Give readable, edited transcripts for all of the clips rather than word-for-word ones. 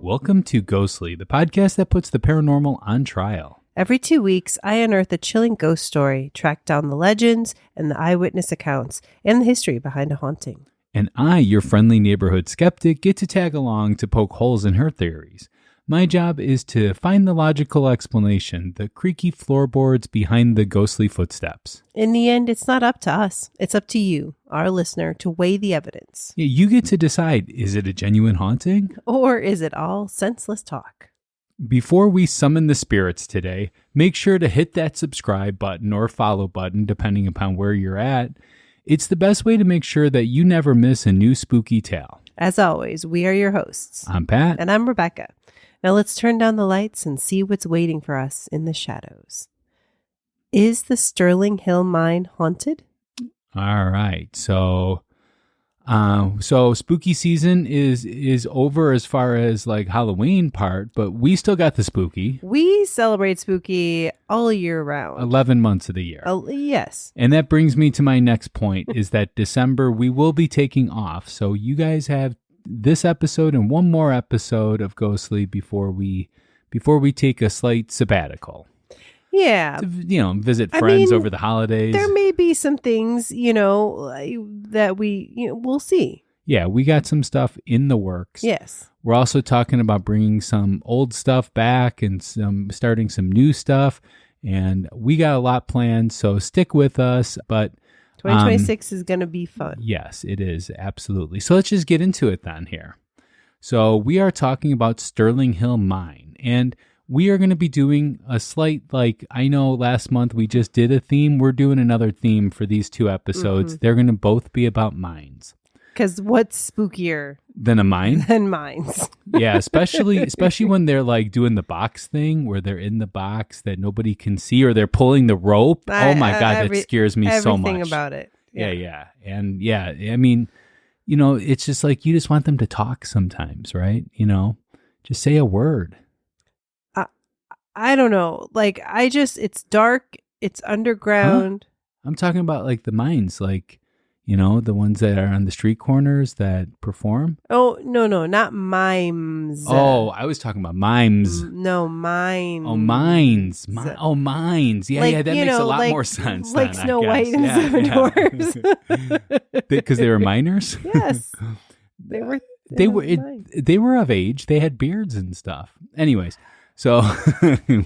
Welcome to Ghostly, the podcast that puts the paranormal on trial. Every 2 weeks, I unearth a chilling ghost story, track down the legends and the eyewitness accounts, and the history behind a haunting. And I, your friendly neighborhood skeptic, get to tag along to poke holes in her theories. My job is to find the logical explanation, the creaky floorboards behind the ghostly footsteps. In the end, it's not up to us. It's up to you, our listener, to weigh the evidence. Yeah, you get to decide, is it a genuine haunting? Or is it all senseless talk? Before we summon the spirits today, make sure to hit that subscribe button or follow button, depending upon where you're at. It's the best way to make sure that you never miss a new spooky tale. As always, we are your hosts. I'm Pat. And I'm Rebecca. Now let's turn down the lights and see what's waiting for us in the shadows. Is the Sterling Hill mine haunted? All right. So spooky season is over as far as like Halloween part, but we still got the spooky. We celebrate spooky all year round. 11 months of the year. Yes. And that brings me to my next point is that December we will be taking off. So you guys have this episode and one more episode of Ghostly before we take a slight sabbatical. Yeah. To, visit friends over the holidays. There may be some things, that we'll see. Yeah, we got some stuff in the works. Yes. We're also talking about bringing some old stuff back and starting some new stuff. And we got a lot planned, so stick with us. But 2026 is going to be fun. Yes, it is. Absolutely. So let's just get into it then here. So we are talking about Sterling Hill Mine. And we are going to be doing a slight, I know last month we just did a theme. We're doing another theme for these two episodes. They're going to both be about mines. Because what's spookier than a mine? Than mines. Yeah, especially when they're doing the box thing where they're in the box that nobody can see or they're pulling the rope. Oh my God, that scares me so much. Everything about it. Yeah. And yeah, I mean, it's just you just want them to talk sometimes, right? Just say a word. I don't know. It's dark. It's underground. Huh? I'm talking about the mines, the ones that are on the street corners that perform. Oh, no, not mimes. Oh, I was talking about mimes. No, mines. Oh, mines. Mines. Yeah, that makes a lot more sense. Like Snow White and Seven Dwarfs. Because they were miners? Yes. They were of age. They had beards and stuff. Anyways. So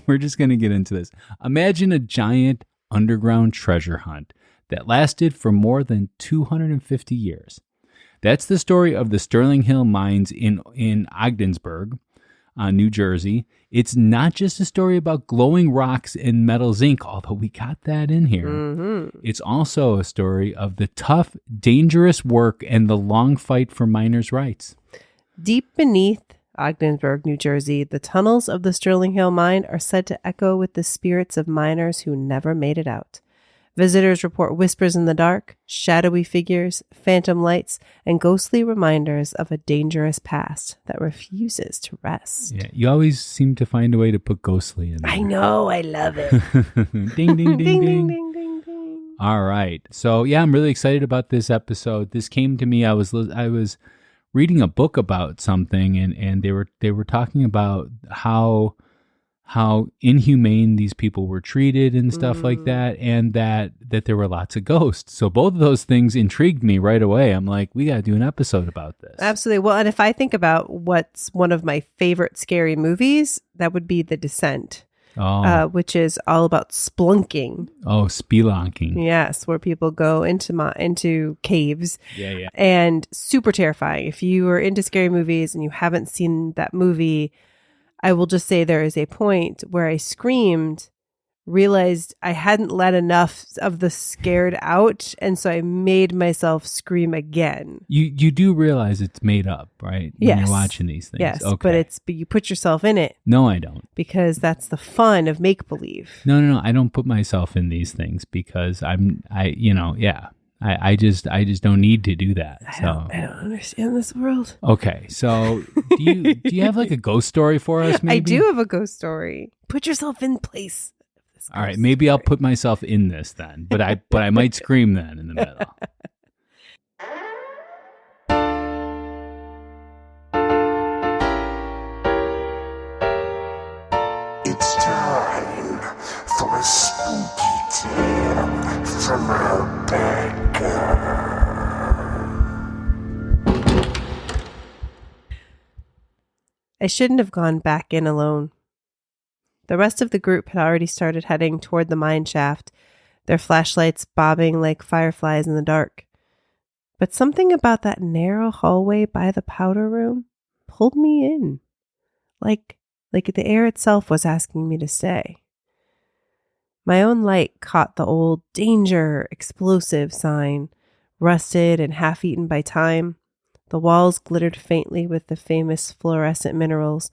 we're just going to get into this. Imagine a giant underground treasure hunt that lasted for more than 250 years. That's the story of the Sterling Hill mines in Ogdensburg, New Jersey. It's not just a story about glowing rocks and metal zinc, although we got that in here. Mm-hmm. It's also a story of the tough, dangerous work and the long fight for miners' rights. Deep beneath Ogdensburg, New Jersey, the tunnels of the Sterling Hill mine are said to echo with the spirits of miners who never made it out. Visitors report whispers in the dark, shadowy figures, phantom lights, and ghostly reminders of a dangerous past that refuses to rest. Yeah, you always seem to find a way to put ghostly in there. I know, I love it. Ding, ding, ding, ding, ding. ding, ding, ding. All right. So, yeah, I'm really excited about this episode. This came to me. I was reading a book about something and they were talking about how inhumane these people were treated and stuff like that, and that there were lots of ghosts. So both of those things intrigued me right away. I'm like, we got to do an episode about this. Absolutely. Well, and if I think about what's one of my favorite scary movies, that would be The Descent. Which is all about splunking. Oh, spelunking. Yes, where people go into caves. Yeah. And super terrifying. If you are into scary movies and you haven't seen that movie, I will just say there is a point where I screamed, realized I hadn't let enough of the scared out, and so I made myself scream again. You do realize it's made up, right? Yes. When you're watching these things. Yes, okay. but you put yourself in it. No, I don't. Because that's the fun of make-believe. No, I don't put myself in these things because I just don't need to do that. I don't understand this world. Okay, so do you have a ghost story for us? Maybe? I do have a ghost story. Put yourself in place. All right, maybe I'll put myself in this then, but I might scream then in the middle. time for a spooky tale from our bad girl. I shouldn't have gone back in alone. The rest of the group had already started heading toward the mine shaft, their flashlights bobbing like fireflies in the dark. But something about that narrow hallway by the powder room pulled me in, like the air itself was asking me to stay. My own light caught the old danger, explosive sign, rusted and half-eaten by time. The walls glittered faintly with the famous fluorescent minerals,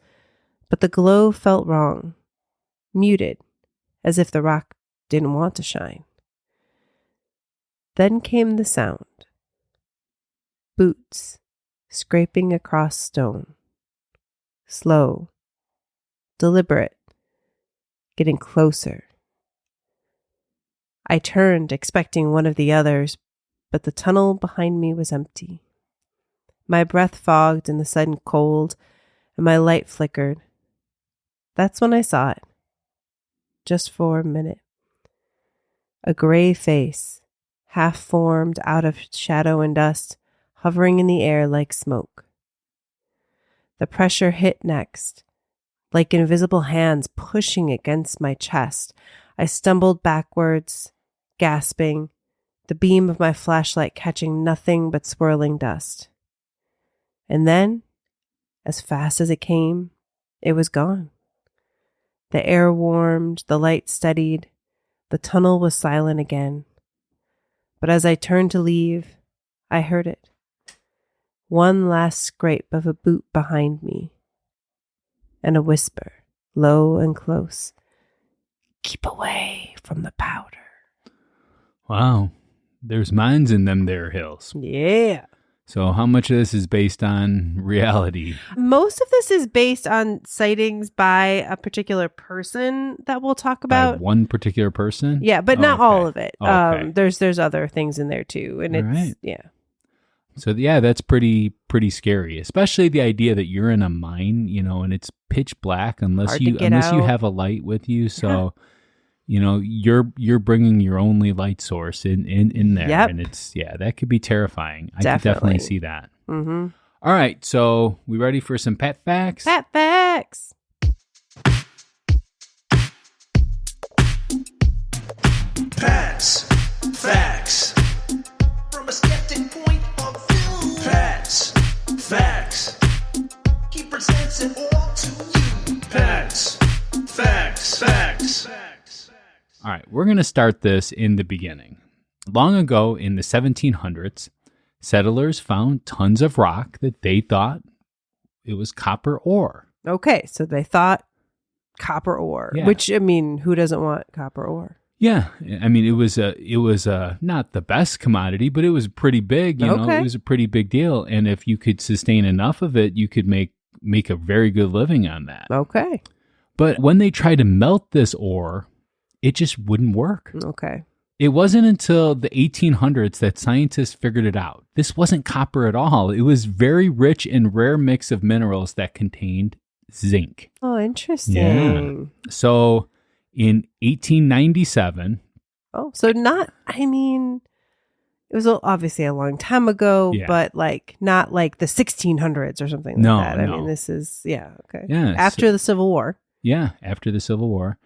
but the glow felt wrong, muted, as if the rock didn't want to shine. Then came the sound. Boots scraping across stone. Slow, deliberate, getting closer. I turned, expecting one of the others, but the tunnel behind me was empty. My breath fogged in the sudden cold, and my light flickered. That's when I saw it. Just for a minute. A gray face, half formed out of shadow and dust, hovering in the air like smoke. The pressure hit next, like invisible hands pushing against my chest. I stumbled backwards, gasping, the beam of my flashlight catching nothing but swirling dust. And then, as fast as it came, it was gone. The air warmed, the light steadied, the tunnel was silent again. But as I turned to leave, I heard it. One last scrape of a boot behind me, and a whisper, low and close, "Keep away from the powder." Wow. There's mines in them there hills. Yeah. So how much of this is based on reality? Most of this is based on sightings by a particular person that we'll talk about. By one particular person? Yeah, but not all of it. Okay. There's other things in there too, and All it's right. yeah. So yeah, that's pretty scary, especially the idea that you're in a mine, and it's pitch black unless Hard to you get unless you out. have a light with you. So, you're bringing your only light source in there, Yep. and that could be terrifying. I could Definitely. definitely see that. Mm-hmm. All right, so we ready for some pet facts? Pet facts. Pets, facts. From a skeptic point of view. Pets, facts. He presents it all to you. Pets, facts, facts. All right, we're going to start this in the beginning. Long ago in the 1700s, settlers found tons of rock that they thought it was copper ore. Okay, so they thought copper ore, Yeah. which, I mean, who doesn't want copper ore? Yeah, I mean it was not the best commodity, but it was pretty big. Okay. It was a pretty big deal, and if you could sustain enough of it, you could make a very good living on that. Okay. But when they tried to melt this ore, it just wouldn't work. Okay. It wasn't until the 1800s that scientists figured it out. This wasn't copper at all. It was very rich and rare mix of minerals that contained zinc. Oh, interesting. Yeah. So in 1897, Oh, so not, I mean, it was obviously a long time ago, Yeah. but not like the 1600s or something No, like that. I no. mean, this is, okay. Yeah, After the Civil War. after the Civil War,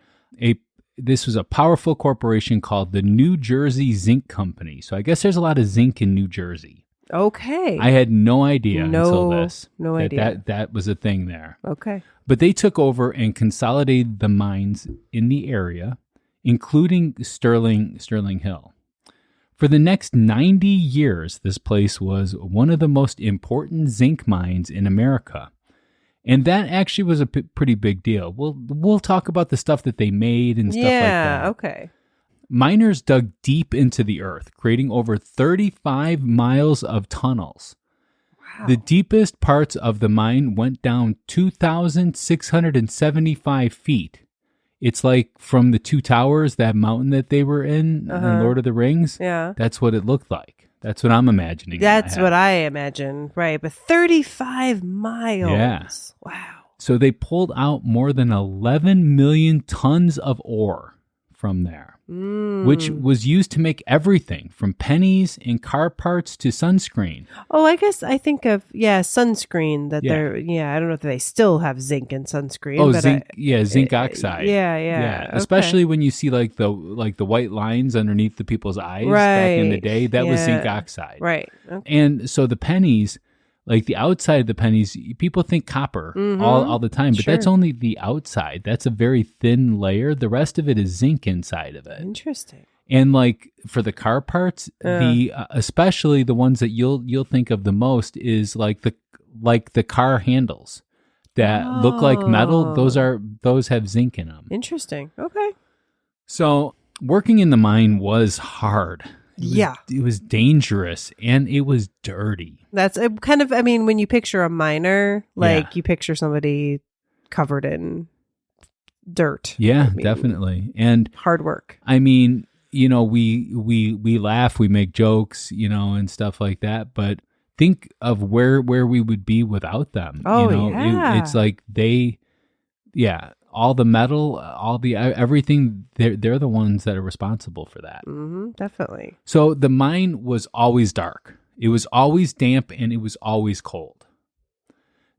this was a powerful corporation called the New Jersey Zinc Company. So I guess there's a lot of zinc in New Jersey. Okay. I had no idea until this. No that, idea. That was a thing there. Okay. But they took over and consolidated the mines in the area, including Sterling Hill. For the next 90 years, this place was one of the most important zinc mines in America. And that actually was a pretty big deal. We'll talk about the stuff that they made and stuff like that. Yeah, okay. Miners dug deep into the earth, creating over 35 miles of tunnels. Wow. The deepest parts of the mine went down 2,675 feet. It's like from the Two Towers, that mountain that they were in Lord of the Rings. Yeah. That's what it looked like. That's what I'm imagining. That's what I imagine. Right. But 35 miles. Yeah. Wow. So they pulled out more than 11 million tons of ore from there, which was used to make everything from pennies and car parts to sunscreen. Oh, I think of, sunscreen that I don't know if they still have zinc in sunscreen. Oh, but zinc oxide. Yeah. Okay. Especially when you see like the white lines underneath the people's eyes back in the day, that was zinc oxide. Right. Okay. And so the pennies, like the outside of the pennies, people think copper all the time, but that's only the outside. That's a very thin layer. The rest of it is zinc inside of it. Interesting. And like for the car parts, especially the ones that you'll think of the most is like the car handles that look like metal. Those have zinc in them. Interesting. Okay. So working in the mine was hard. It was dangerous and it was dirty. That's kind of, when you picture a miner, you picture somebody covered in dirt. Yeah, definitely. And hard work. We laugh, we make jokes, and stuff like that. But think of where we would be without them. It's like all the metal, all the everything. They're the ones that are responsible for that. Mm-hmm, definitely. So the mine was always dark. It was always damp, and it was always cold.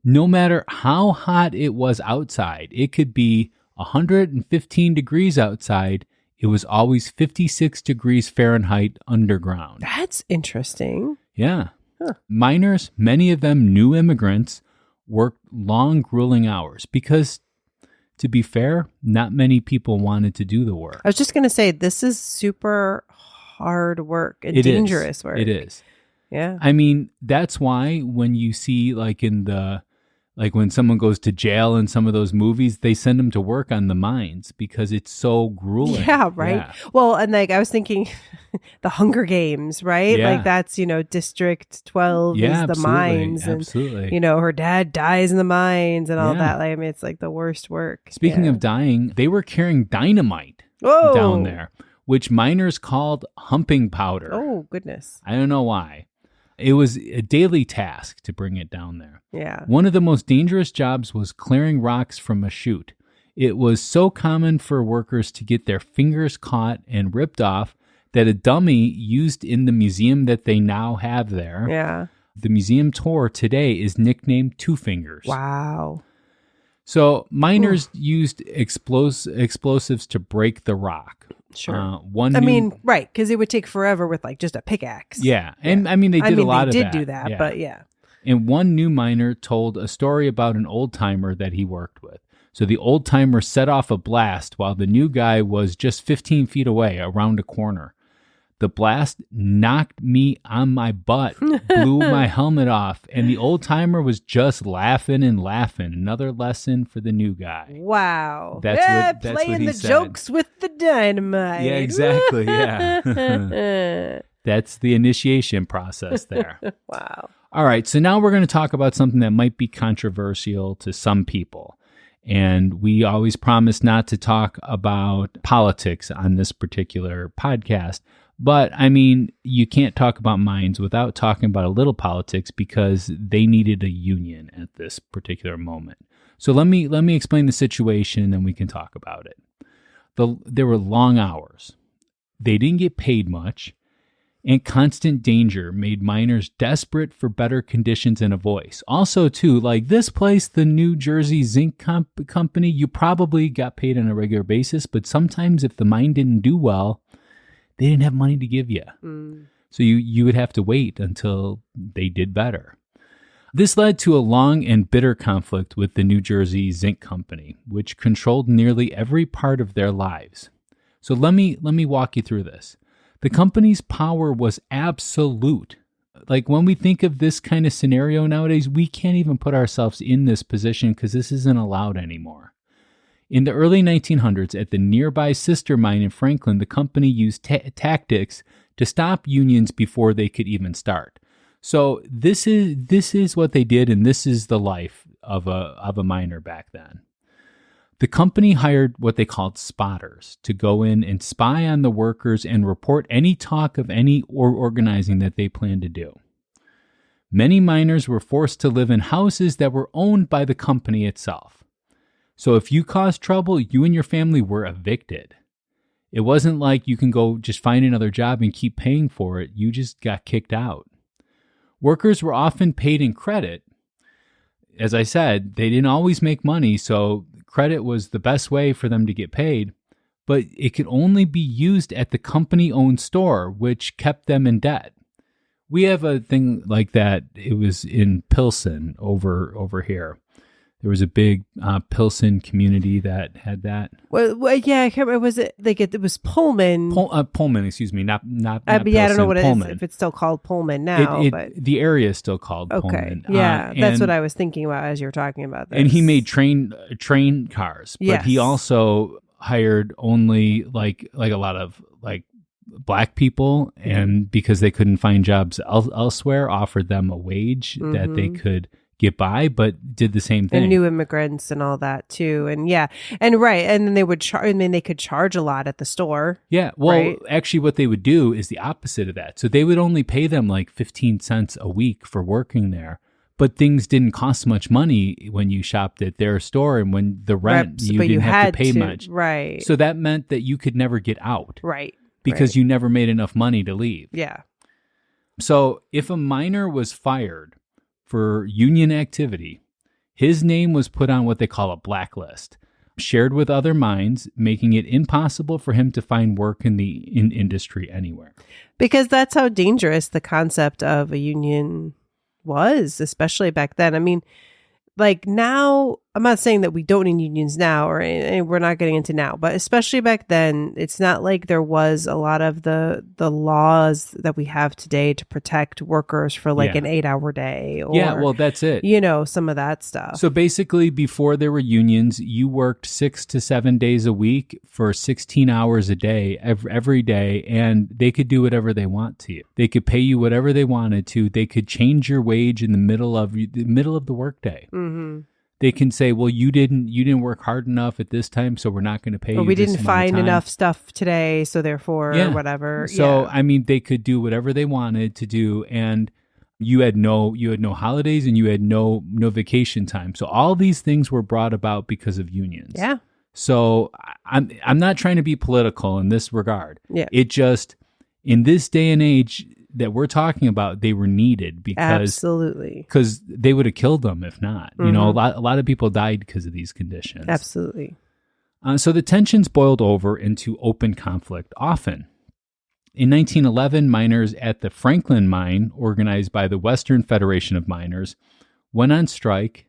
No matter how hot it was outside, it could be 115 degrees outside. It was always 56 degrees Fahrenheit underground. That's interesting. Yeah. Huh. Miners, many of them new immigrants, worked long, grueling hours because, to be fair, not many people wanted to do the work. I was just going to say, this is super hard work and dangerous work. It is. Yeah. That's why when you see when someone goes to jail in some of those movies, they send them to work on the mines because it's so grueling. Yeah, right. Yeah. Well, and I was thinking the Hunger Games, right? Yeah. That's, District 12 is the mines. Absolutely. And, her dad dies in the mines and all that. It's like the worst work. Speaking of dying, they were carrying dynamite down there, which miners called humping powder. Oh, goodness. I don't know why. It was a daily task to bring it down there. Yeah. One of the most dangerous jobs was clearing rocks from a chute. It was so common for workers to get their fingers caught and ripped off that a dummy used in the museum that they now have there. Yeah. The museum tour today is nicknamed Two Fingers. Wow. So miners used explosives to break the rock. Sure. Right, because it would take forever with just a pickaxe. Yeah, and they did a lot of that. They did do that, but yeah. And one new miner told a story about an old timer that he worked with. So the old timer set off a blast while the new guy was just 15 feet away around a corner. The blast knocked me on my butt, blew my helmet off, and the old timer was just laughing and laughing. Another lesson for the new guy. Wow. That's playing what he the said. Jokes with the dynamite. Yeah, exactly. Yeah. That's the initiation process there. Wow. All right. So now we're going to talk about something that might be controversial to some people. And we always promise not to talk about politics on this particular podcast. But you can't talk about mines without talking about a little politics because they needed a union at this particular moment. So let me explain the situation and then we can talk about it. There were long hours. They didn't get paid much, and constant danger made miners desperate for better conditions and a voice. Also, too, like this place, the New Jersey Zinc Company, you probably got paid on a regular basis, but sometimes if the mine didn't do well, they didn't have money to give you. So you would have to wait until they did better. This led to a long and bitter conflict with the New Jersey Zinc Company, which controlled nearly every part of their lives. So let me walk you through this. The company's power was absolute. Like when we think of this kind of scenario nowadays, we can't even put ourselves in this position because this isn't allowed anymore. In the early 1900s, at the nearby sister mine in Franklin, the company used tactics to stop unions before they could even start. So this is what they did, and this is the life of a miner back then. The company hired what they called spotters to go in and spy on the workers and report any talk of any organizing that they planned to do. Many miners were forced to live in houses that were owned by the company itself. So if you caused trouble, you and your family were evicted. It wasn't like you can go just find another job and keep paying for it. You just got kicked out. Workers were often paid in credit. As I said, they didn't always make money, so credit was the best way for them to get paid. But it could only be used at the company-owned store, which kept them in debt. We have a thing like that. It was in Pilsen over here. There was a big Pilsen community that had that. Well, yeah, I can't remember. Was it like it was Pullman? Pullman, excuse me, not yeah, Pilsen, I don't know what Pullman. it is, if it's still called Pullman now. But the area is still called okay, Pullman. yeah, that's what I was thinking about as you were talking about this. And he made train cars, but he also hired only like a lot of like Black people, and because they couldn't find jobs elsewhere, offered them a wage that they could get by, but did the same thing. And new immigrants and all that too. And yeah. And right. And then they would charge, I mean, they could charge a lot at the store. Yeah. Well, actually what they would do is the opposite of that. So they would only pay them like 15 cents a week for working there. But things didn't cost much money when you shopped at their store, and when the rent, you didn't have to pay much. Right. So that meant that you could never get out. Right. Because you never made enough money to leave. Yeah. So if a miner was fired for union activity, his name was put on what they call a blacklist, shared with other mines, making it impossible for him to find work in industry anywhere. Because that's how dangerous the concept of a union was, especially back then. I mean, like now, I'm not saying that we don't need unions now, and we're not getting into now, but especially back then, it's not like there was a lot of the laws that we have today to protect workers for like an 8-hour day. Or, well, that's it. You know, some of that stuff. So basically, before there were unions, you worked 6 to 7 days a week for 16 hours a day, every day, and they could do whatever they want to you. They could pay you whatever they wanted to. They could change your wage in the middle of the workday. Mm-hmm. They can say, well, you didn't work hard enough at this time, so we're not going to pay you. Or we this didn't amount of find time. enough stuff today, so therefore, whatever. So, I mean, they could do whatever they wanted to do, and you had no holidays, and you had no vacation time. So all these things were brought about because of unions. Yeah. So I'm not trying to be political in this regard. Yeah. It just, in this day and age that we're talking about, they were needed because they would have killed them if not. Mm-hmm. You know, a lot of people died because of these conditions. Absolutely. So the tensions boiled over into open conflict often. In 1911, miners at the Franklin mine, organized by the Western Federation of Miners, went on strike.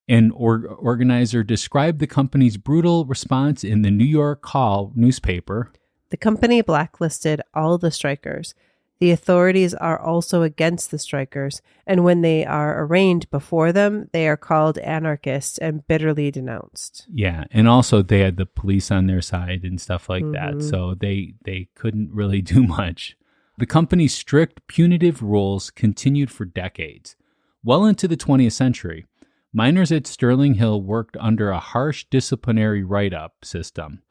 An organizer described the company's brutal response in the New York Call newspaper. The company blacklisted all the strikers. The authorities are also against the strikers, and when they are arraigned before them, they are called anarchists and bitterly denounced. Yeah, and also they had the police on their side and stuff like that, so they couldn't really do much. The company's strict punitive rules continued for decades. Well into the 20th century, miners at Sterling Hill worked under a harsh disciplinary write-up system.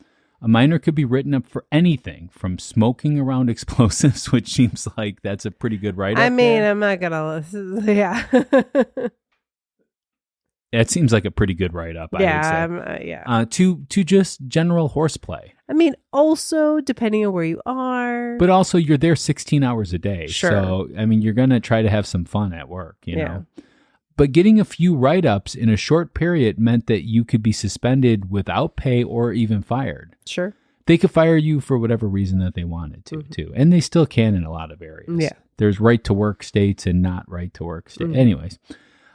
A miner could be written up for anything from smoking around explosives, which seems like that's a pretty good write-up. I mean, I'm not going to listen. Yeah. That seems like a pretty good write-up, I would say. To just general horseplay. I mean, also, depending on where you are. But also, you're there 16 hours a day. Sure. So, I mean, you're going to try to have some fun at work, you know? But getting a few write-ups in a short period meant that you could be suspended without pay or even fired. Sure. They could fire you for whatever reason that they wanted to, too. And they still can in a lot of areas. Yeah. There's right-to-work states and not right-to-work states. Anyways,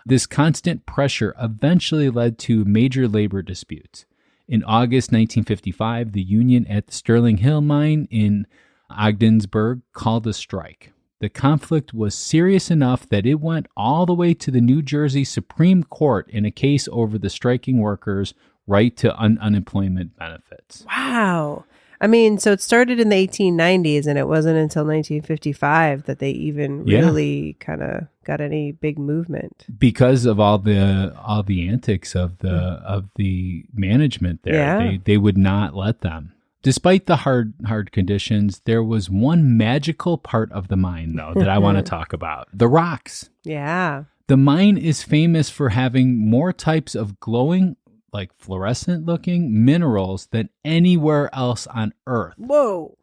this constant pressure eventually led to major labor disputes. In August 1955, the union at the Sterling Hill mine in Ogdensburg called a strike. The conflict was serious enough that it went all the way to the New Jersey Supreme Court in a case over the striking workers' right to unemployment benefits. Wow. I mean, so it started in the 1890s, and it wasn't until 1955 that they even really kind of got any big movement. Because of all the antics of the management there, they would not let them. Despite the hard conditions, there was one magical part of the mine, though, that I want to talk about. The rocks. Yeah. The mine is famous for having more types of glowing, like fluorescent-looking minerals than anywhere else on Earth. Whoa.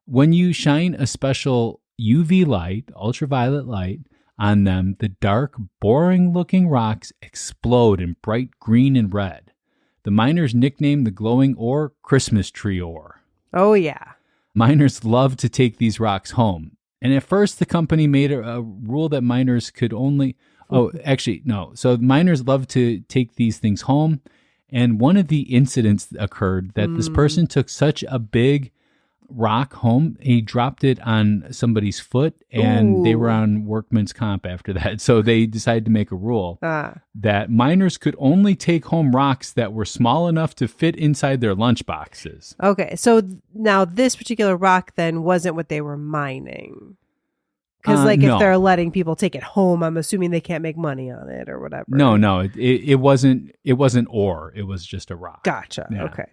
When you shine a special UV light, ultraviolet light, on them, the dark, boring-looking rocks explode in bright green and red. The miners nicknamed the glowing ore Christmas tree ore. Oh, yeah. Miners loved to take these rocks home. And at first, the company made a rule that miners could only... Oh, actually, no. So miners loved to take these things home. And one of the incidents occurred that this person took such a big rock home, he dropped it on somebody's foot, and they were on workman's comp after that. So they decided to make a rule that miners could only take home rocks that were small enough to fit inside their lunch boxes. Okay, so now this particular rock then wasn't what they were mining. Because No. if they're letting people take it home, I'm assuming they can't make money on it or whatever. No, it wasn't ore. It was just a rock. Gotcha. Yeah. Okay.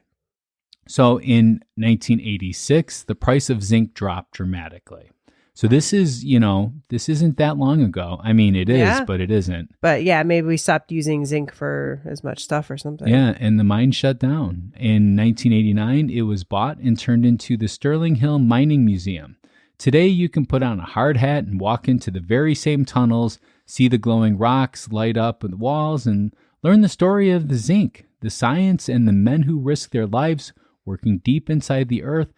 So in 1986, the price of zinc dropped dramatically. So this isn't that long ago. I mean, it is, but it isn't. But yeah, maybe we stopped using zinc for as much stuff or something. Yeah, and the mine shut down. In 1989, it was bought and turned into the Sterling Hill Mining Museum. Today, you can put on a hard hat and walk into the very same tunnels, see the glowing rocks light up on the walls, and learn the story of the zinc, the science, and the men who risked their lives working deep inside the earth.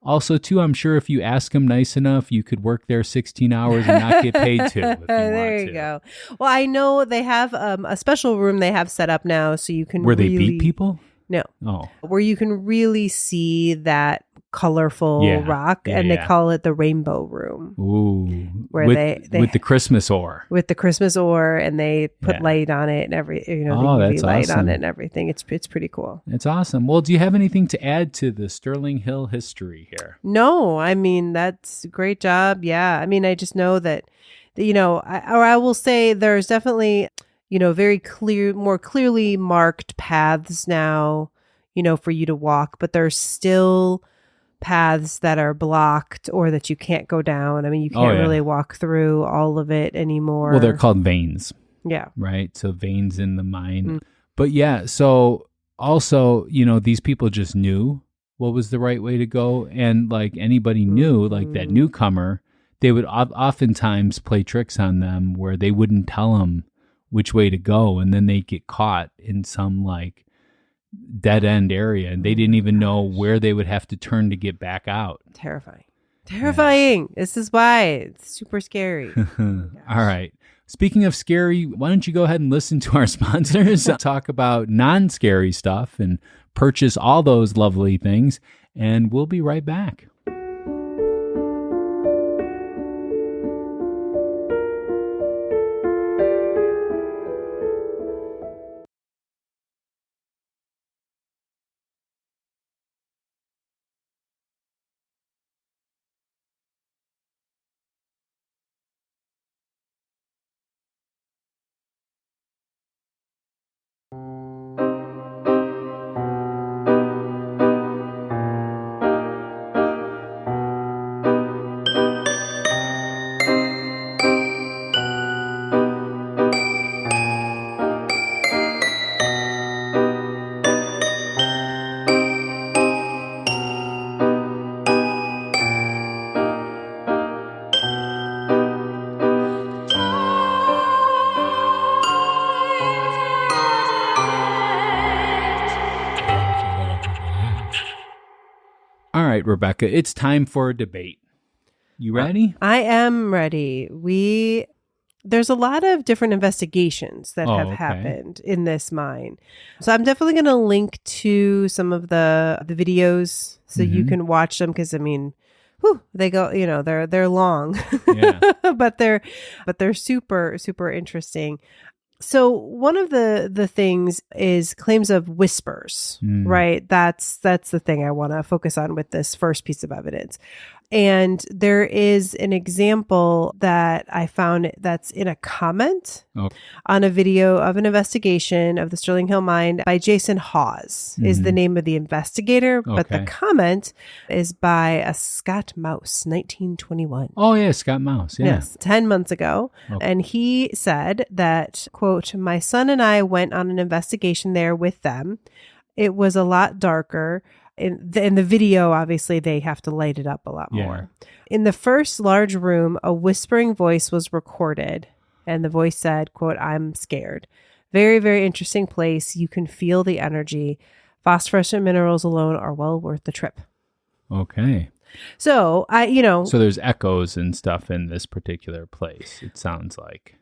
Also, too, I'm sure if you ask them nice enough, you could work there 16 hours and not get paid to. If you there you go. Well, I know they have a special room they have set up now, so you can Where they beat people? No. Oh. Where you can really see that colorful rock, and they call it the rainbow room. Ooh. Where with the Christmas ore. With the Christmas ore, and they put light on it and the UV light on it and everything. It's pretty cool. It's awesome. Well, do you have anything to add to the Sterling Hill history here? No, I mean, that's a great job. Yeah. I mean, I just know that, I will say there's definitely, very clear, more clearly marked paths now, for you to walk, but there's still paths that are blocked or that you can't go down. I mean, you can't really walk through all of it anymore. Well, they're called veins. Yeah. Right. So veins in the mine. But yeah, so also, these people just knew what was the right way to go. And like anybody knew, like that newcomer, they would oftentimes play tricks on them where they wouldn't tell them which way to go. And then they'd get caught in some like dead end area, and they didn't even know where they would have to turn to get back out. Terrifying. Yeah. This is why it's super scary. All right. Speaking of scary, why don't you go ahead and listen to our sponsors, talk about non-scary stuff and purchase all those lovely things, and we'll be right back. All right, Rebecca, it's time for a debate. You ready? I am ready. There's a lot of different investigations that have happened in this mine. So I'm definitely going to link to some of the videos so you can watch them, because I mean, they go, they're long, but they're super, super interesting. So one of the things is claims of whispers, right? That's the thing I want to focus on with this first piece of evidence. And there is an example that I found that's in a comment on a video of an investigation of the Sterling Hill Mine by Jason Hawes is the name of the investigator. But the comment is by a Scott Mouse, 1921. Oh, yeah, Scott Mouse. Yeah. Yes, 10 months ago. And he said that, quote, my son and I went on an investigation there with them. It was a lot darker. In the video, obviously, they have to light it up a lot more. In the first large room, a whispering voice was recorded. And the voice said, quote, I'm scared. Very, very interesting place. You can feel the energy. Phosphorescent minerals alone are well worth the trip. Okay. So, So there's echoes and stuff in this particular place, it sounds like.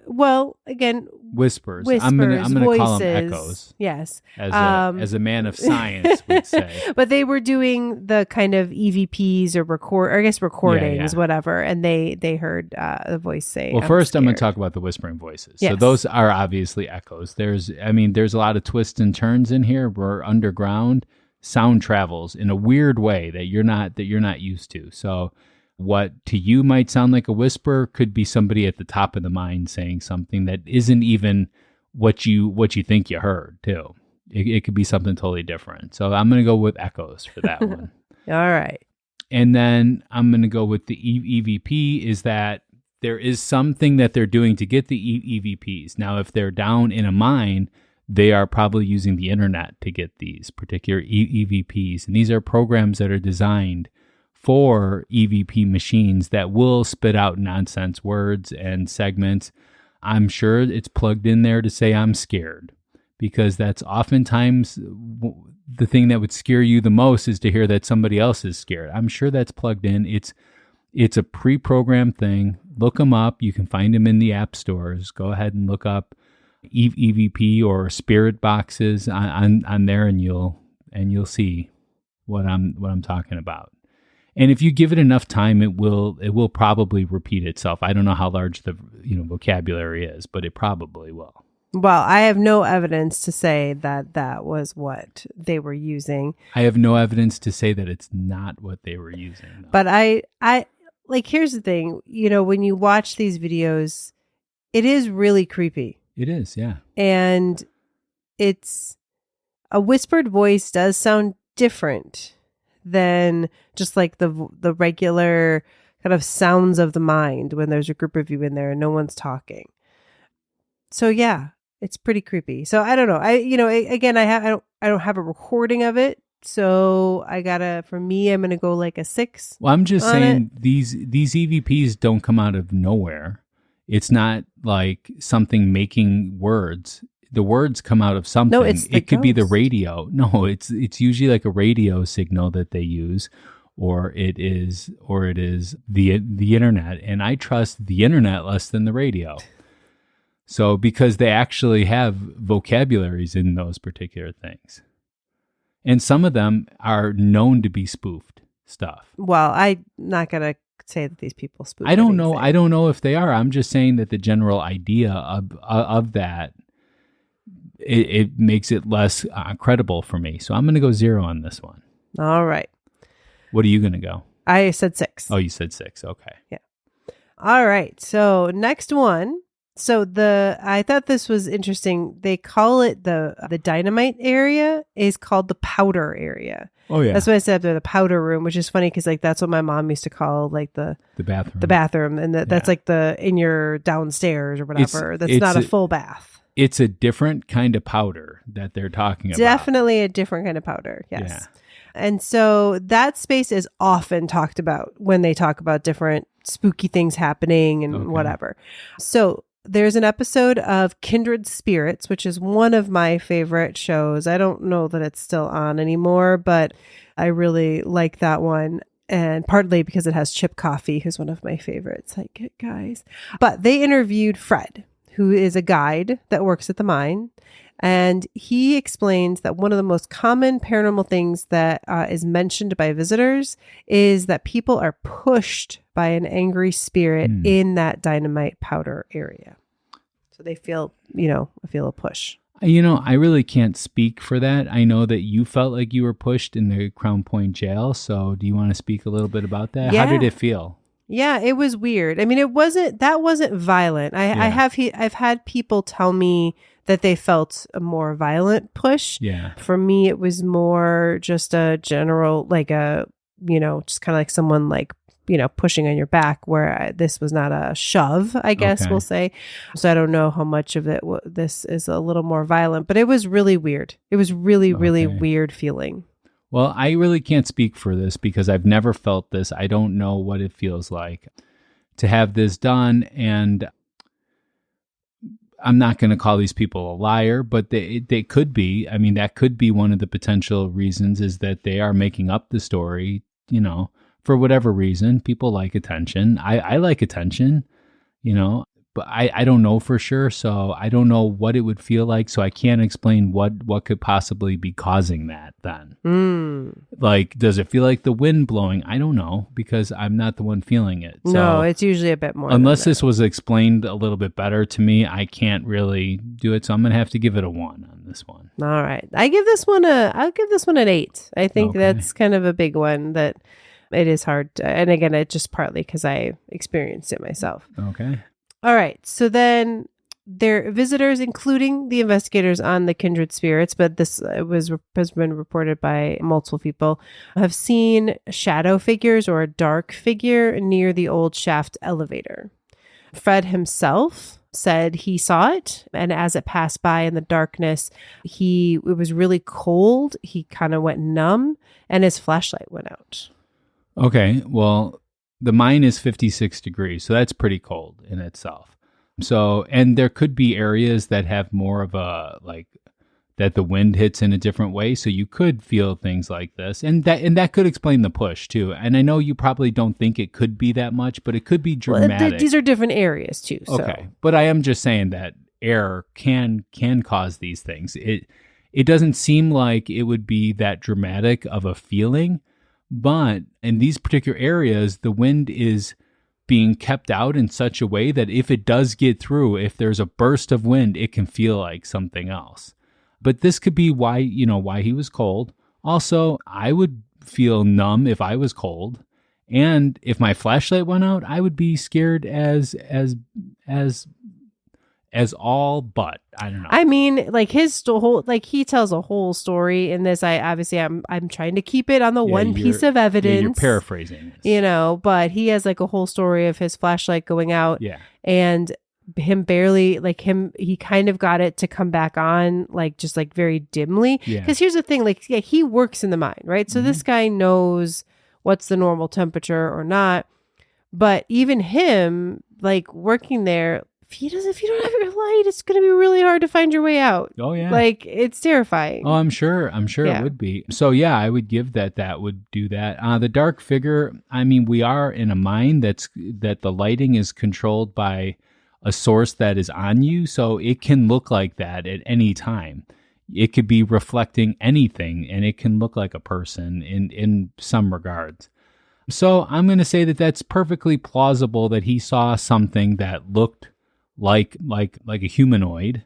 Well, again, whispers. I'm gonna call them echoes. Yes, as a man of science would say. But they were doing the kind of EVPs or recordings, whatever, and they heard the voice say. Well, first I'm going to talk about the whispering voices. Yes. So those are obviously echoes. There's a lot of twists and turns in here. We're underground. Sound travels in a weird way that you're not used to. So what to you might sound like a whisper could be somebody at the top of the mine saying something that isn't even what you think you heard too. It could be something totally different. So I'm going to go with echoes for that one. All right. And then I'm going to go with the EVP is that there is something that they're doing to get the EVPs. Now, if they're down in a mine, they are probably using the internet to get these particular EVPs. And these are programs that are designed for EVP machines that will spit out nonsense words and segments. I'm sure it's plugged in there to say I'm scared, because that's oftentimes the thing that would scare you the most is to hear that somebody else is scared. I'm sure that's plugged in. It's a pre-programmed thing. Look them up. You can find them in the app stores. Go ahead and look up EVP or spirit boxes on there, and you'll see what I'm talking about. And if you give it enough time, it will probably repeat itself. I don't know how large the vocabulary is, but it probably will. Well, I have no evidence to say that was what they were using. I have no evidence to say that it's not what they were using, though. But I here's the thing, when you watch these videos, it is really creepy. It is, yeah. And it's a whispered voice does sound different than just like the regular kind of sounds of the mind when there's a group of you in there and no one's talking. So yeah, it's pretty creepy. So I don't know. I don't have a recording of it. So I'm going to go like a 6. Well, I'm just saying these EVPs don't come out of nowhere. It's not like something making words. The words come out of something. No, it could be the radio. No, it's usually like a radio signal that they use, or it is the internet. And I trust the internet less than the radio. So because they actually have vocabularies in those particular things. And some of them are known to be spoofed stuff. Well, I'm not going to say that these people spoof. I don't know. I don't know if they are. I'm just saying that the general idea of that, it makes it less credible for me. So I'm going to go 0 on this one. All right. What are you going to go? I said 6. Oh, you said 6. Okay. Yeah. All right. So next one. So I thought this was interesting. They call it the dynamite area is called the powder area. Oh yeah. That's what I said up there, the powder room, which is funny because like that's what my mom used to call like the bathroom. The bathroom, and that's like the in your downstairs or whatever. That's not a full bath. It's a different kind of powder that they're talking about. Definitely a different kind of powder. Yes. Yeah. And so that space is often talked about when they talk about different spooky things happening and whatever. So there's an episode of Kindred Spirits, which is one of my favorite shows. I don't know that it's still on anymore, but I really like that one. And partly because it has Chip Coffey, who's one of my favorites. Like, guys. But they interviewed Fred, who is a guide that works at the mine. And he explains that one of the most common paranormal things that is mentioned by visitors is that people are pushed by an angry spirit in that dynamite powder area. So they feel, a push. I really can't speak for that. I know that you felt like you were pushed in the Crown Point jail. So do you want to speak a little bit about that? Yeah. How did it feel? Yeah, it was weird. I mean, that wasn't violent. I've had people tell me that they felt a more violent push. Yeah. For me, it was more just a general, just kind of like someone pushing on your back, where this was not a shove, I guess we'll say. So I don't know how much of it, this is a little more violent, but it was really weird. It was really, really weird feeling. Well, I really can't speak for this because I've never felt this. I don't know what it feels like to have this done. And I'm not going to call these people a liar, but they could be. I mean, that could be one of the potential reasons, is that they are making up the story, for whatever reason. People like attention. I like attention, but I don't know for sure. So I don't know what it would feel like. So I can't explain what could possibly be causing that then. Like, does it feel like the wind blowing? I don't know, because I'm not the one feeling it. So no, it's usually a bit more. Unless this was explained a little bit better to me, I can't really do it. So I'm going to have to give it a 1 on this one. All right. I'll give this one an 8. I think that's kind of a big one that it is hard to, and again, it's just partly because I experienced it myself. Okay. All right. So then their visitors, including the investigators on the kindred spirits, but this has been reported by multiple people, have seen shadow figures or a dark figure near the old shaft elevator. Fred himself said he saw it, and as it passed by in the darkness, it was really cold. He kind of went numb, and his flashlight went out. Okay. Well, the mine is 56 degrees, so that's pretty cold in itself. So, and there could be areas that have more of a, that the wind hits in a different way. So you could feel things like this, and that could explain the push too. And I know you probably don't think it could be that much, but it could be dramatic. Well, these are different areas too. So. Okay. But I am just saying that air can cause these things. It doesn't seem like it would be that dramatic of a feeling. But in these particular areas, the wind is being kept out in such a way that if it does get through, if there's a burst of wind, it can feel like something else. But this could be why he was cold. Also, I would feel numb if I was cold. And if my flashlight went out, I would be scared as all but. I don't know. I mean, he tells a whole story in this. I'm trying to keep it on the one piece of evidence. Yeah, you're paraphrasing this. But he has a whole story of his flashlight going out. Yeah. And him barely, he kind of got it to come back on, just very dimly. Yeah. Because here's the thing, he works in the mine, right? So this guy knows what's the normal temperature or not. But even him, working there, if you don't have your light, it's going to be really hard to find your way out. Oh yeah. It's terrifying. Oh, I'm sure it would be. So yeah, I would give that would do that. The dark figure, I mean, we are in a mine that the lighting is controlled by a source that is on you, so it can look like that at any time. It could be reflecting anything, and it can look like a person in some regards. So I'm going to say that that's perfectly plausible that he saw something that looked like a humanoid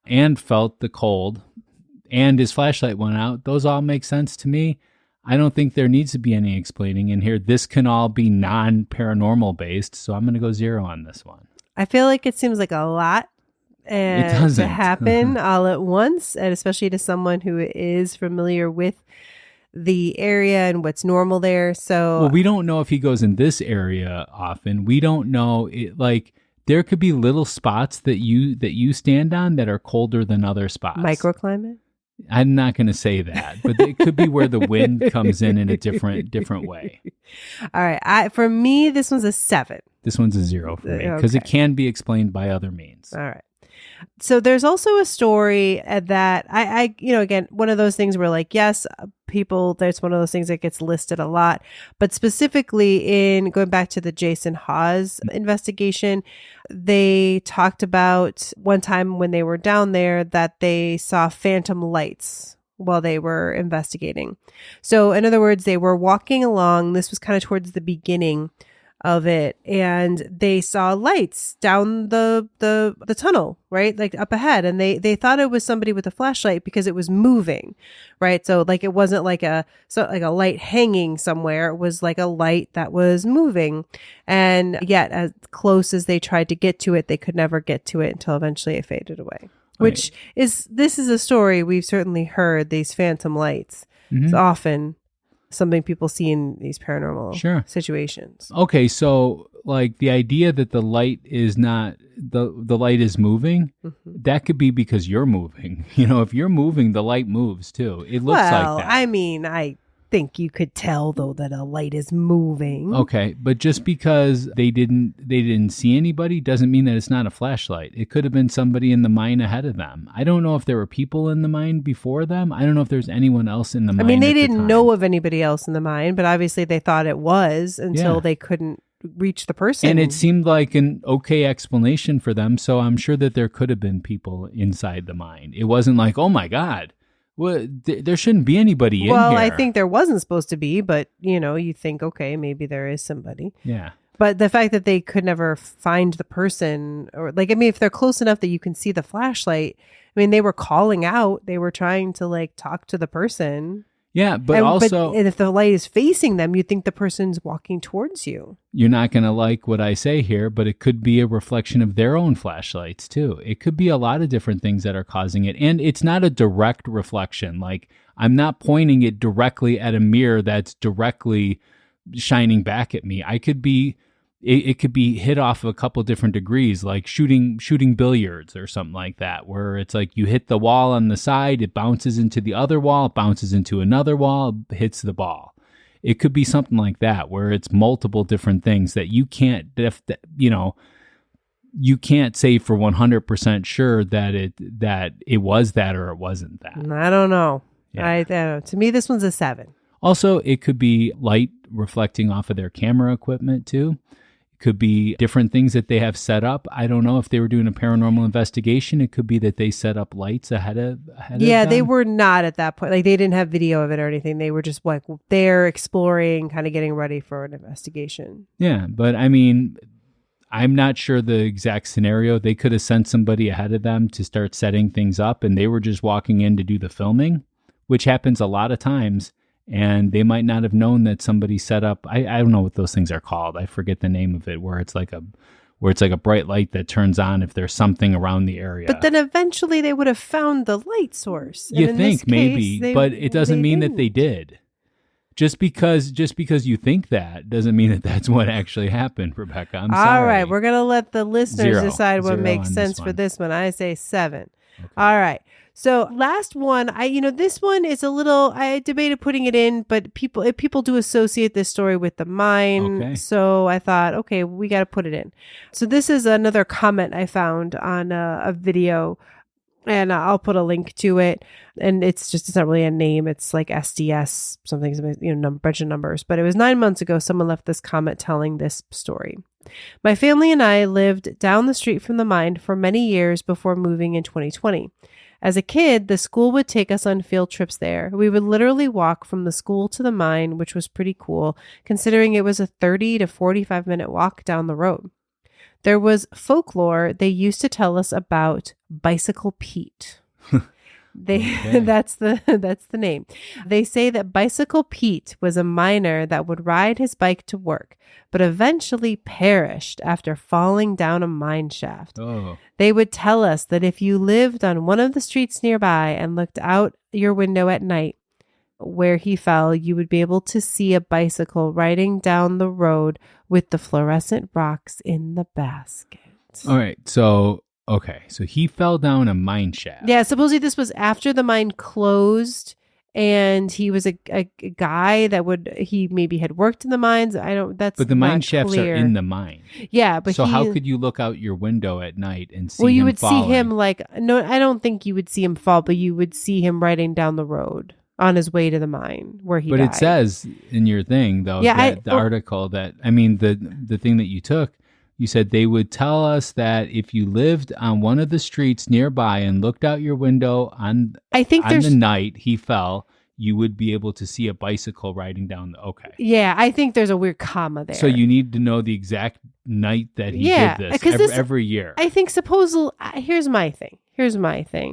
and felt the cold, and his flashlight went out. Those all make sense to me. I don't think there needs to be any explaining in here. This can all be non-paranormal based, so I'm going to go 0 on this one. I feel like it seems like a lot to happen all at once, and especially to someone who is familiar with the area and what's normal there. So, well, we don't know if he goes in this area often. We don't know there could be little spots that you stand on that are colder than other spots. Microclimate? I'm not going to say that, but it could be where the wind comes in a different way. All right. For me, this one's a 7. This one's a 0 for me because it can be explained by other means. All right. So there's also a story that I again, one of those things where yes, people, there's one of those things that gets listed a lot, but specifically in going back to the Jason Hawes investigation, they talked about one time when they were down there that they saw phantom lights while they were investigating. So in other words, they were walking along. This was kind of towards the beginning of it, and they saw lights down the tunnel, right? Like up ahead. And they thought it was somebody with a flashlight because it was moving, right? So like it wasn't like a light hanging somewhere. It was like a light that was moving. And yet as close as they tried to get to it, they could never get to it until eventually it faded away. Which this is a story we've certainly heard, these phantom lights. It's often something people see in these paranormal situations. Okay, so like the idea that the light is not the light is moving, that could be because you're moving. You know, if you're moving, the light moves too. It looks like that. I mean, I think you could tell though that a light is moving. Okay, but just because they didn't see anybody doesn't mean that it's not a flashlight. It could have been somebody in the mine ahead of them. I don't know if there were people in the mine before them. I don't know if there's anyone else in the mine. I mean, they didn't know of anybody else in the mine, but obviously they thought it was until they couldn't reach the person. And it seemed like an okay explanation for them, so I'm sure that there could have been people inside the mine. It wasn't like, oh my God, well, there shouldn't be anybody in here. Well, I think there wasn't supposed to be, but, you know, you think, okay, maybe there is somebody. Yeah. But the fact that they could never find the person, or like, I mean, if they're close enough that you can see the flashlight, I mean, they were calling out, they were trying to like talk to the person. Yeah, but and if the light is facing them, you think the person's walking towards you. You're not going to like what I say here, but it could be a reflection of their own flashlights too. It could be a lot of different things that are causing it. And it's not a direct reflection. Like I'm not pointing it directly at a mirror that's directly shining back at me. It could be hit off a couple different degrees, like shooting billiards or something like that, where it's like you hit the wall on the side, it bounces into the other wall, it bounces into another wall, hits the ball. It could be something like that, where it's multiple different things that you can't, you can't say for 100% sure that it was that or it wasn't that. I don't know. Yeah. I don't know. To me, this one's a 7. Also, it could be light reflecting off of their camera equipment too. Could be different things that they have set up. I don't know if they were doing a paranormal investigation. It could be that they set up lights ahead of Yeah, them. they were not at that point. Like they didn't have video of it or anything. They were just like there exploring, kind of getting ready for an investigation. Yeah, but I mean, I'm not sure the exact scenario. They could have sent somebody ahead of them to start setting things up, and they were just walking in to do the filming, which happens a lot of times. And they might not have known that somebody set up. I don't know what those things are called. I forget the name of it. Where it's like a bright light that turns on if there's something around the area. But then eventually they would have found the light source. You think maybe, but it doesn't mean that they did. Just because you think that doesn't mean that that's what actually happened, Rebecca. I'm sorry. All right, we're gonna let the listeners decide what 0 makes sense for this one. I say 7. Okay. All right. So last one, this one is a little, I debated putting it in, but people do associate this story with the mine. Okay. So I thought, okay, we got to put it in. So this is another comment I found on a video, and I'll put a link to it. And it's not really a name. It's like SDS, something, bunch of numbers. But it was 9 months ago. Someone left this comment telling this story. My family and I lived down the street from the mine for many years before moving in 2020. As a kid, the school would take us on field trips there. We would literally walk from the school to the mine, which was pretty cool, considering it was a 30 to 45-minute walk down the road. There was folklore they used to tell us about Bicycle Pete. That's the name. They say that Bicycle Pete was a miner that would ride his bike to work, but eventually perished after falling down a mine shaft. Oh. They would tell us that if you lived on one of the streets nearby and looked out your window at night where he fell, you would be able to see a bicycle riding down the road with the fluorescent rocks in the basket. All right. So he fell down a mine shaft. Yeah, supposedly this was after the mine closed, and he was a guy that he maybe had worked in the mines. But the mine shafts are in the mine. Yeah, but so how could you look out your window at night and see him Well, you would falling? see him no, I don't think you would see him fall, but you would see him riding down the road on his way to the mine where he died. But it says in your thing, though, the article the thing that you took, you said they would tell us that if you lived on one of the streets nearby and looked out your window on the night he fell, you would be able to see a bicycle riding down the... Okay. Yeah, I think there's a weird comma there. So you need to know the exact night that he Yeah, did this 'cause every year. I think supposedly, here's my thing.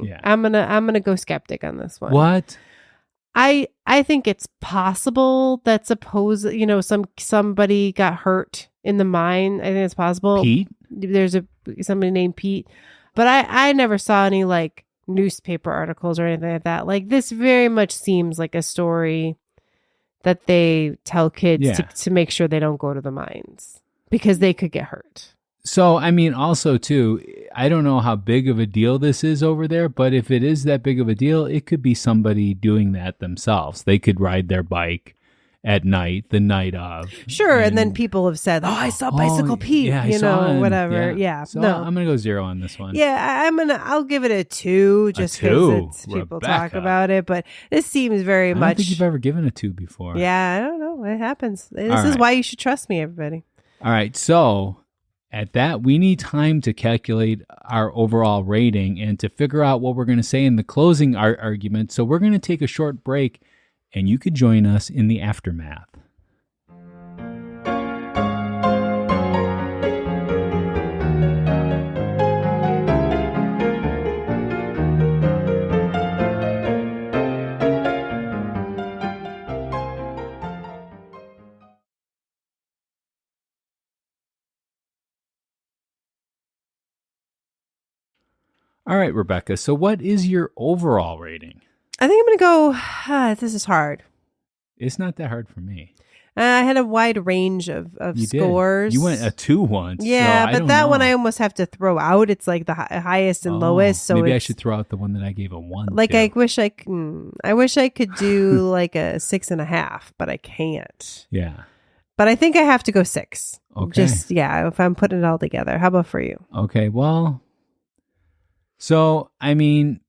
Yeah. I'm gonna go skeptic on this one. What? I think it's possible that somebody got hurt in the mine. I think it's possible. Pete? There's somebody named Pete, but I never saw any like newspaper articles or anything like that. Like this very much seems like a story that they tell kids to make sure they don't go to the mines because they could get hurt. So, I mean, also, too, I don't know how big of a deal this is over there, but if it is that big of a deal, it could be somebody doing that themselves. They could ride their bike at night, the night of. Sure, and then people have said, I saw Bicycle Pete, yeah, I saw him. whatever. Yeah. So no. I'm going to go 0 on this one. Yeah, I'll give it a 2 just because people talk about it, but this seems very much. I don't think you've ever given a 2 before. Yeah, I don't know. It happens. This is why you should trust me, everybody. All right, so at that, we need time to calculate our overall rating and to figure out what we're going to say in the closing argument. So we're going to take a short break, and you could join us in the aftermath. All right, Rebecca. So what is your overall rating? I think I'm going to go, this is hard. It's not that hard for me. I had a wide range of You scores. Did. You went a 2 once. Yeah, so but that one I almost have to throw out. It's like the highest and lowest. So maybe I should throw out the one that I gave a 1. Like to. I wish I could do like a 6.5, but I can't. Yeah. But I think I have to go 6. Okay. If I'm putting it all together. How about for you? Okay, well, so, I mean,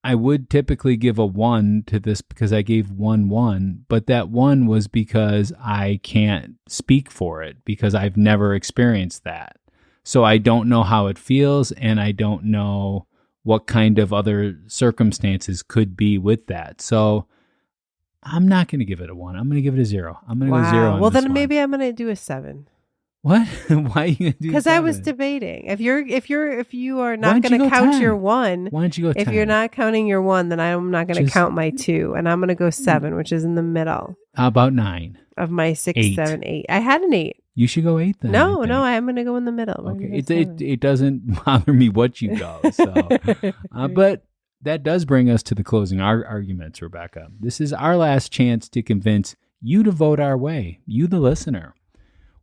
I would typically give a 1 to this because I gave 1, but that 1 was because I can't speak for it because I've never experienced that. So I don't know how it feels, and I don't know what kind of other circumstances could be with that. So I'm not going to give it a 1. I'm going to give it a 0. I'm going to go 0 on well, this then one. maybe I'm going to do a 7. What? Why are you going to do? Because I was debating. If you are not going to count 10? your 1, Why don't you go 10? If you're not counting your 1, then I'm not going to count my 2, and I'm going to go 7, which is in the middle. How about 9? Of my 6, 8. 7, 8. I had an 8. You should go 8 then. No, I'm going to go in the middle. Okay, it doesn't bother me what you go. So, but that does bring us to the closing arguments, Rebecca. This is our last chance to convince you to vote our way, you the listener.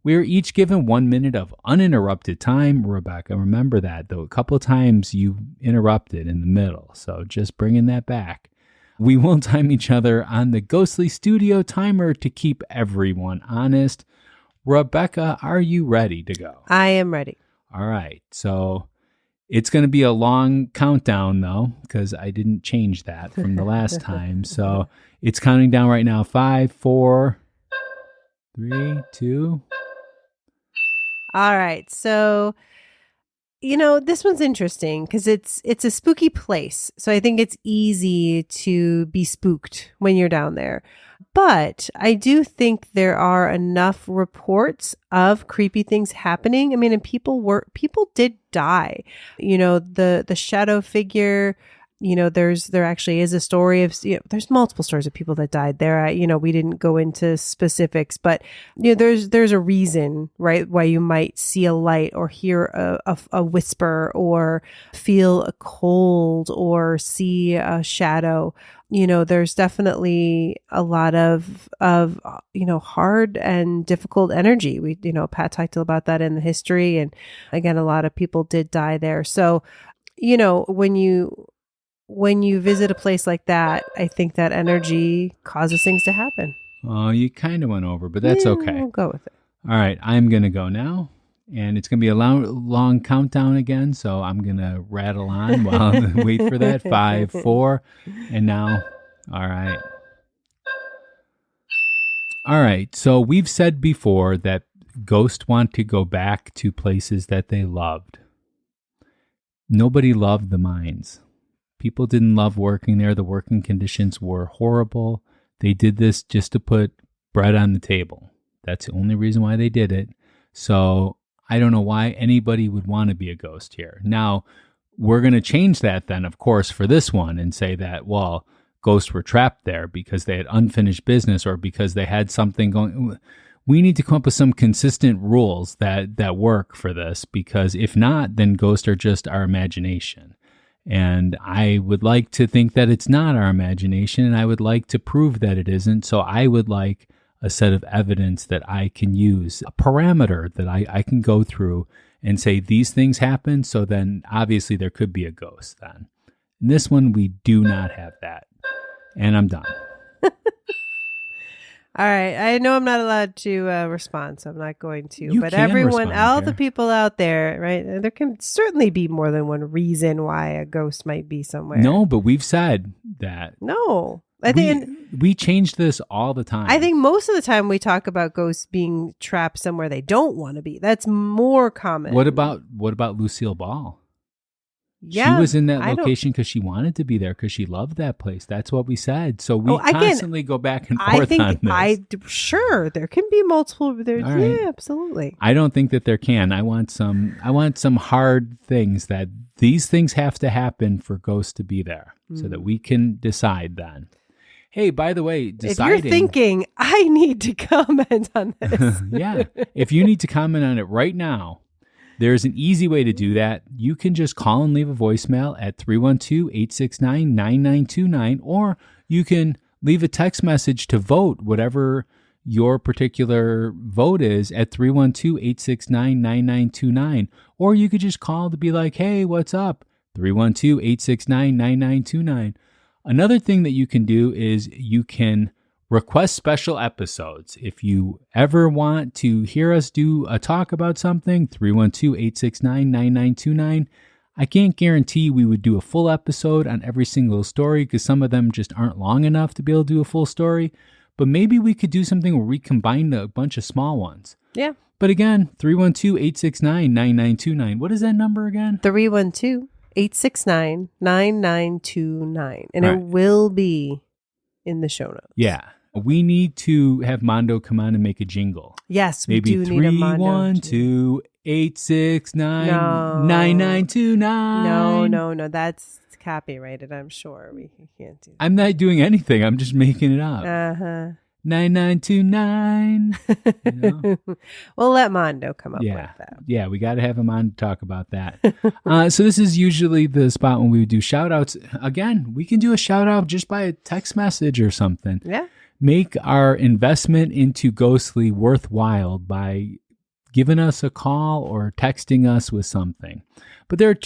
We are each given 1 minute of uninterrupted time, Rebecca. Remember that, though. A couple of times you interrupted in the middle, so just bringing that back. We will time each other on the Ghostly Studio timer to keep everyone honest. Rebecca, are you ready to go? I am ready. All right, so it's going to be a long countdown, though, because I didn't change that from the last time. So it's counting down right now. 5, 4, 3, 2... All right. So, this one's interesting because it's a spooky place. So I think it's easy to be spooked when you're down there. But I do think there are enough reports of creepy things happening. I mean, and people did die. The shadow figure. There actually is a story of, there's multiple stories of people that died there. We didn't go into specifics, but, there's a reason, right, why you might see a light or hear a whisper or feel a cold or see a shadow. There's definitely a lot of hard and difficult energy. Pat talked about that in the history. And again, a lot of people did die there. So, when you visit a place like that, I think that energy causes things to happen. Oh, you kind of went over, but that's okay. We'll go with it. All right, I'm going to go now, and it's going to be a long countdown again, so I'm going to rattle on while I wait for that. 5, 4, and now, all right. All right, so we've said before that ghosts want to go back to places that they loved. Nobody loved the mines. People didn't love working there. The working conditions were horrible. They did this just to put bread on the table. That's the only reason why they did it. So I don't know why anybody would want to be a ghost here. Now, we're going to change that then, of course, for this one and say that, well, ghosts were trapped there because they had unfinished business or because they had something going. We need to come up with some consistent rules that work for this, because if not, then ghosts are just our imagination. And I would like to think that it's not our imagination, and I would like to prove that it isn't. So I would like a set of evidence that I can use, a parameter that I can go through and say these things happen, so then obviously there could be a ghost then. In this one, we do not have that. And I'm done. All right. I know I'm not allowed to respond, so I'm not going to. You but can everyone, respond, all Kara. the people out there, right? There can certainly be more than one reason why a ghost might be somewhere. No, but we've said that. No. I think we change this all the time. I think most of the time we talk about ghosts being trapped somewhere they don't want to be. That's more common. What about Lucille Ball? Yeah, she was in that I don't- location because she wanted to be there because she loved that place. That's what we said. So we again, constantly go back and I forth on think this. sure there can be multiple. There, All right. yeah, absolutely. I don't think that there can. I want some hard things that these things have to happen for ghosts to be there so that we can decide then. Hey, by the way, deciding. If you're thinking, I need to comment on this. Yeah. If you need to comment on it right now, there's an easy way to do that. You can just call and leave a voicemail at 312-869-9929, or you can leave a text message to vote whatever your particular vote is at 312-869-9929. Or you could just call to be like, hey, what's up? 312-869-9929. Another thing that you can do is you can request special episodes. If you ever want to hear us do a talk about something, 312-869-9929. I can't guarantee we would do a full episode on every single story because some of them just aren't long enough to be able to do a full story. But maybe we could do something where we combine a bunch of small ones. Yeah. But again, 312-869-9929. What is that number again? 312-869-9929. And All it right. will be in the show notes. Yeah. We need to have Mondo come on and make a jingle. Yes, we Maybe do need a Mondo. 312-869-9929. No. That's copyrighted, I'm sure. We can't do that. I'm not doing anything. I'm just making it up. Uh-huh. 9929. You know? We'll let Mondo come up with Yeah. that. Yeah, we got to have him on to talk about that. So this is usually the spot when we would do shout outs. Again, we can do a shout out just by a text message or something. Yeah. Make our investment into Ghostly worthwhile by giving us a call or texting us with something. But there are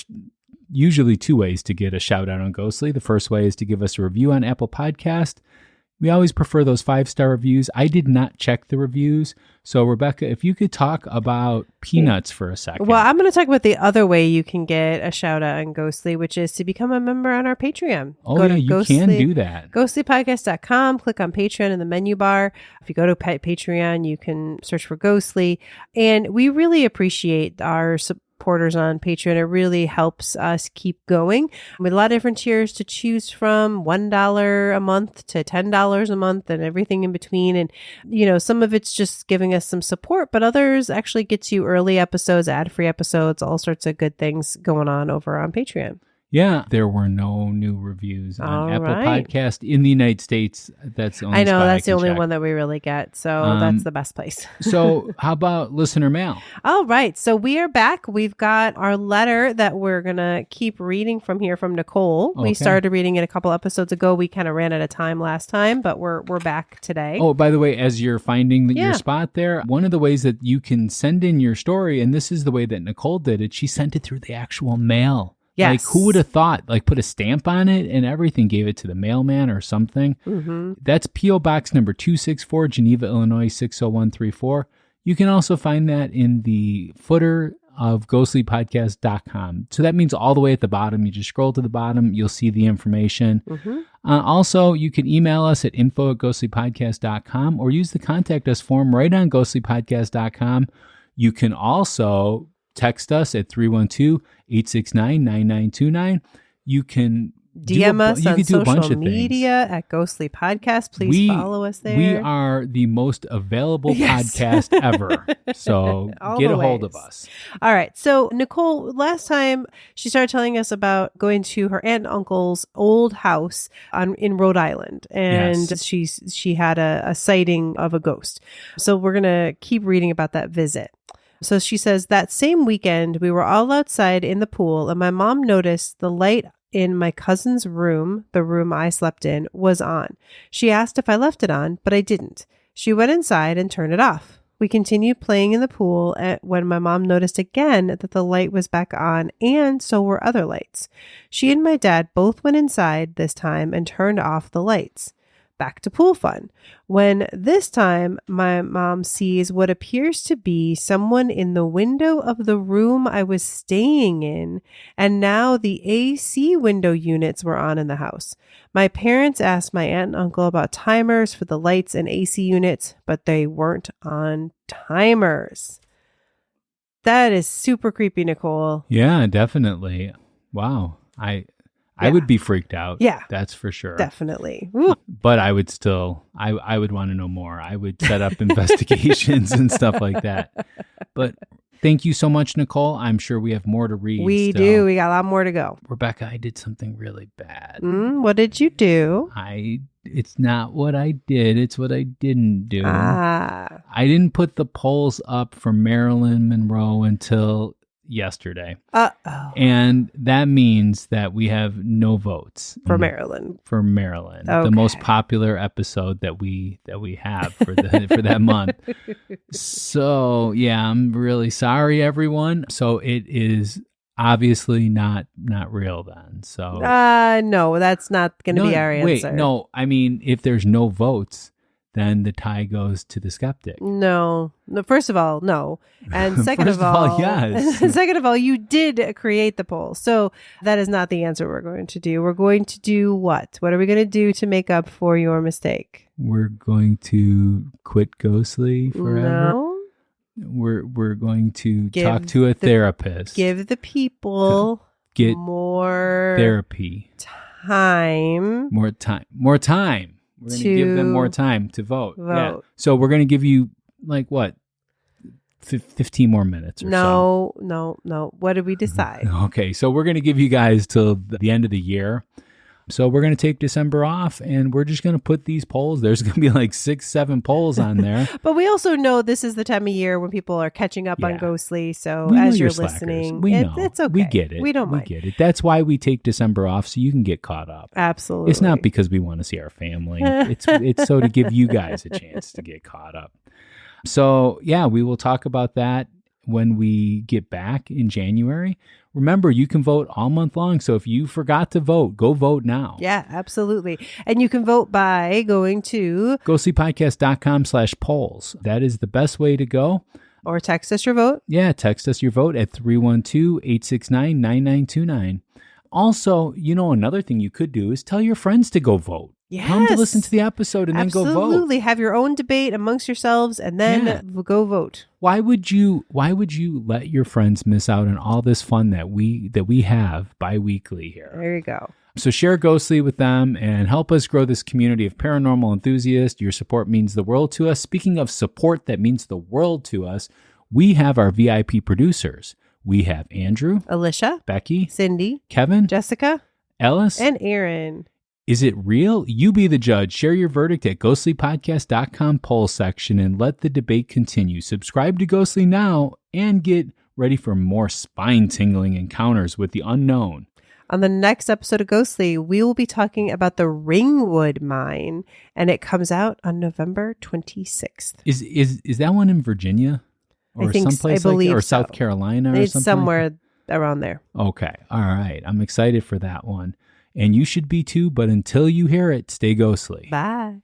usually two ways to get a shout out on Ghostly. The first way is to give us a review on Apple Podcast. We always prefer those 5-star reviews. I did not check the reviews. So, Rebecca, if you could talk about peanuts for a second. Well, I'm going to talk about the other way you can get a shout out on Ghostly, which is to become a member on our Patreon. Oh, yeah, you can do that. Ghostlypodcast.com, click on Patreon in the menu bar. If you go to Patreon, you can search for Ghostly. And we really appreciate our supporters on Patreon. It really helps us keep going. With a lot of different tiers to choose from, $1 a month to $10 a month and everything in between. And, you know, some of it's just giving us some support, but others actually gets you early episodes, ad-free episodes, all sorts of good things going on over on Patreon. Yeah, there were no new reviews on All Apple right. Podcast in the United States. That's the only I know spot that's the can only check. one that we really get. So that's the best place. So how about listener mail? All right. So we are back. We've got our letter that we're going to keep reading from here from Nicole. Okay. We started reading it a couple episodes ago. We kind of ran out of time last time, but we're back today. Oh, by the way, as you're finding Yeah. your spot there, one of the ways that you can send in your story, and this is the way that Nicole did it, she sent it through the actual mail. Yes. Like, who would have thought? Like, put a stamp on it and everything, gave it to the mailman or something. Mm-hmm. That's P.O. Box number 264, Geneva, Illinois, 60134. You can also find that in the footer of ghostlypodcast.com. So that means all the way at the bottom. You just scroll to the bottom, you'll see the information. Mm-hmm. Also, you can email us at info@ghostlypodcast.com or use the contact us form right on ghostlypodcast.com. You can also text us at 312-869-9929. You can DM us you on could do a bunch social of things. media at Ghostly Podcast. Please follow us there. We are the most available podcast ever. So get a hold of us. All right. So Nicole, last time she started telling us about going to her aunt and uncle's old house in Rhode Island. And she had a sighting of a ghost. So we're going to keep reading about that visit. So she says, that same weekend, we were all outside in the pool and my mom noticed the light in my cousin's room, the room I slept in, was on. She asked if I left it on, but I didn't. She went inside and turned it off. We continued playing in the pool when my mom noticed again that the light was back on and so were other lights. She and my dad both went inside this time and turned off the lights. Back to pool fun. When this time my mom sees what appears to be someone in the window of the room I was staying in, and now the AC window units were on in the house. My parents asked my aunt and uncle about timers for the lights and AC units, but they weren't on timers. That is super creepy, Nicole. Yeah, definitely. Wow. I would be freaked out. Yeah. That's for sure. Definitely. Ooh. But I would still, I would want to know more. I would set up investigations and stuff like that. But thank you so much, Nicole. I'm sure we have more to read. We do. We got a lot more to go. Rebecca, I did something really bad. What did you do? It's not what I did. It's what I didn't do. I didn't put the polls up for Marilyn Monroe until yesterday. Uh-oh. And that means that we have no votes for Maryland. For Maryland, okay. The most popular episode that we have for that month. So yeah, I'm really sorry, everyone. So it is obviously not real then. So no, that's not going to be our answer. Wait, no. I mean, if there's no votes, then the tie goes to the skeptic. No. First of all, no. And second of all, yes. Second of all, you did create the poll. So that is not the answer we're going to do. We're going to do what? What are we going to do to make up for your mistake? We're going to quit Ghostly forever. No. We're going to talk to a therapist. Give the people get more therapy. Time. More time. We're going to give them more time to vote. Yeah. So we're going to give you, 15 more minutes or so. No. What did we decide? Okay. So we're going to give you guys till the end of the year. So we're going to take December off and we're just going to put these polls. There's going to be 6-7 polls on there. But we also know this is the time of year when people are catching up on Ghostly. So as you're listening, we know. It's okay. We get it. We don't mind. We get it. That's why we take December off, so you can get caught up. Absolutely. It's not because we want to see our family. It's so to give you guys a chance to get caught up. So yeah, we will talk about that when we get back in January. Remember, you can vote all month long. So if you forgot to vote, go vote now. Yeah, absolutely. And you can vote by going to ghostlypodcast.com/polls. That is the best way to go. Or text us your vote. Yeah, text us your vote at 312-869-9929. Also, another thing you could do is tell your friends to go vote. Yes. Come to listen to the episode and then go vote. Absolutely. Have your own debate amongst yourselves and then go vote. Why would you let your friends miss out on all this fun that we have bi-weekly here? There you go. So share Ghostly with them and help us grow this community of paranormal enthusiasts. Your support means the world to us. Speaking of support that means the world to us, we have our VIP producers. We have Andrew, Alicia, Becky, Cindy, Kevin, Jessica, Ellis, and Aaron. Is it real? You be the judge. Share your verdict at ghostlypodcast.com poll section and let the debate continue. Subscribe to Ghostly now and get ready for more spine-tingling encounters with the unknown. On the next episode of Ghostly, we will be talking about the Ringwood Mine, and it comes out on November 26th. Is that one in Virginia? Or someplace like that? Or South Carolina or something? It's somewhere around there. Okay. All right. I'm excited for that one. And you should be too, but until you hear it, stay ghostly. Bye.